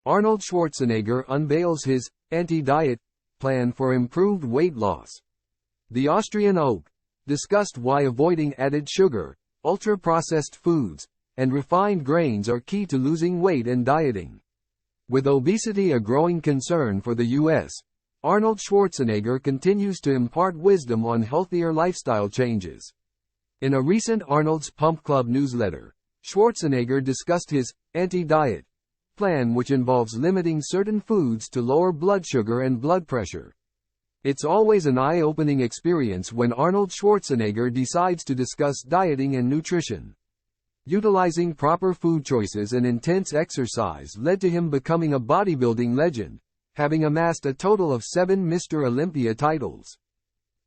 Arnold Schwarzenegger unveils his anti-diet plan for improved weight loss. The Austrian oak discussed why avoiding added sugar, ultra-processed foods, and refined grains are key to losing weight and dieting. With obesity a growing concern for the U.S., Arnold Schwarzenegger continues to impart wisdom on healthier lifestyle changes. In a recent Arnold's Pump Club newsletter, Schwarzenegger discussed his anti-diet plan, which involves limiting certain foods to lower blood sugar and blood pressure. It's always an eye-opening experience when Arnold Schwarzenegger decides to discuss dieting and nutrition. Utilizing proper food choices and intense exercise led to him becoming a bodybuilding legend, having amassed a total of 7 Mr. Olympia titles.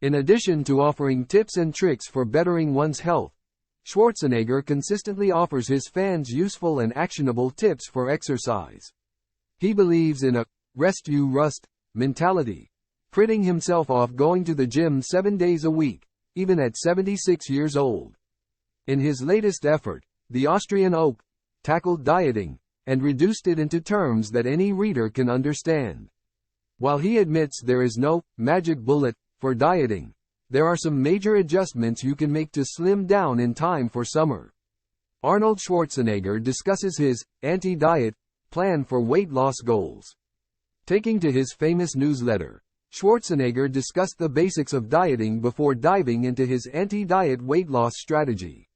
In addition to offering tips and tricks for bettering one's health, Schwarzenegger consistently offers his fans useful and actionable tips for exercise. He believes in a rest you rust mentality, priding himself off going to the gym 7 days a week, even at 76 years old. In his latest effort, the Austrian oak tackled dieting and reduced it into terms that any reader can understand. While he admits there is no magic bullet for dieting, there are some major adjustments you can make to slim down in time for summer. Arnold Schwarzenegger discusses his anti-diet plan for weight loss goals. Taking to his famous newsletter, Schwarzenegger discussed the basics of dieting before diving into his anti-diet weight loss strategy.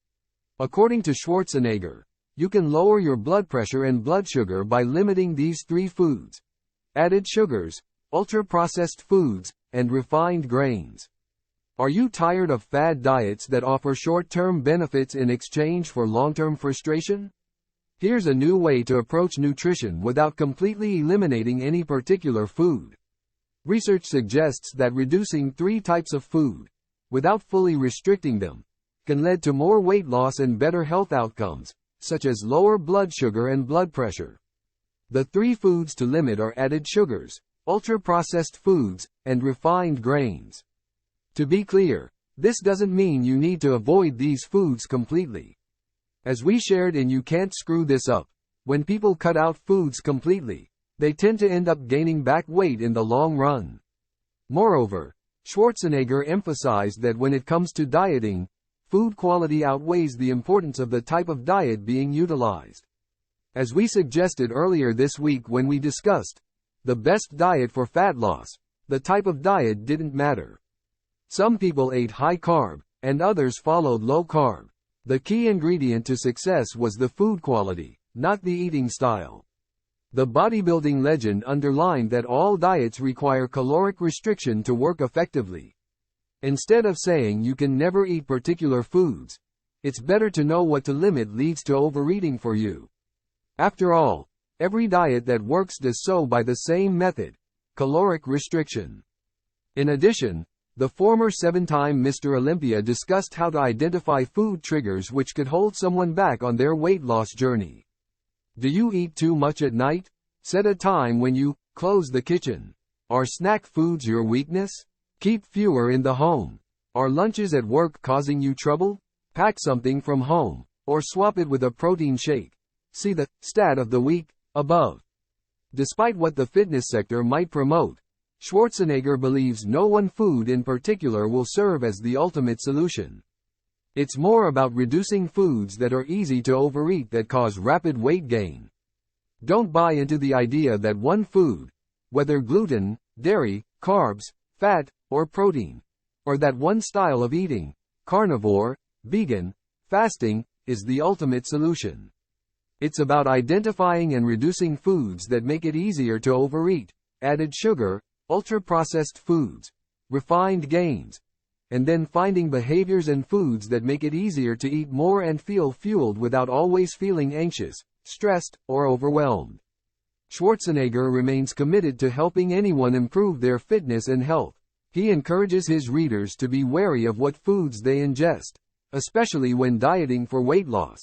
According to Schwarzenegger, you can lower your blood pressure and blood sugar by limiting these 3 foods: added sugars, ultra-processed foods, and refined grains. Are you tired of fad diets that offer short-term benefits in exchange for long-term frustration? Here's a new way to approach nutrition without completely eliminating any particular food. Research suggests that reducing 3 types of food, without fully restricting them, can lead to more weight loss and better health outcomes, such as lower blood sugar and blood pressure. The 3 foods to limit are added sugars, ultra-processed foods, and refined grains. To be clear, this doesn't mean you need to avoid these foods completely. As we shared in You Can't Screw This Up, when people cut out foods completely, they tend to end up gaining back weight in the long run. Moreover, Schwarzenegger emphasized that when it comes to dieting, food quality outweighs the importance of the type of diet being utilized. As we suggested earlier this week when we discussed the best diet for fat loss, the type of diet didn't matter. Some people ate high carb, and others followed low carb. The key ingredient to success was the food quality, not the eating style. The bodybuilding legend underlined that all diets require caloric restriction to work effectively. Instead of saying you can never eat particular foods, it's better to know what to limit leads to overeating for you. After all, every diet that works does so by the same method: caloric restriction. In addition, the former 7-time Mr. Olympia discussed how to identify food triggers which could hold someone back on their weight loss journey. Do you eat too much at night? Set a time when you close the kitchen. Are snack foods your weakness? Keep fewer in the home. Are lunches at work causing you trouble? Pack something from home, or swap it with a protein shake. See the stat of the week above. Despite what the fitness sector might promote, Schwarzenegger believes no one food in particular will serve as the ultimate solution. It's more about reducing foods that are easy to overeat that cause rapid weight gain. Don't buy into the idea that one food, whether gluten, dairy, carbs, fat, or protein, or that one style of eating, carnivore, vegan, fasting, is the ultimate solution. It's about identifying and reducing foods that make it easier to overeat: added sugar, ultra-processed foods, refined gains, and then finding behaviors and foods that make it easier to eat more and feel fueled without always feeling anxious, stressed, or overwhelmed. Schwarzenegger remains committed to helping anyone improve their fitness and health. He encourages his readers to be wary of what foods they ingest, especially when dieting for weight loss.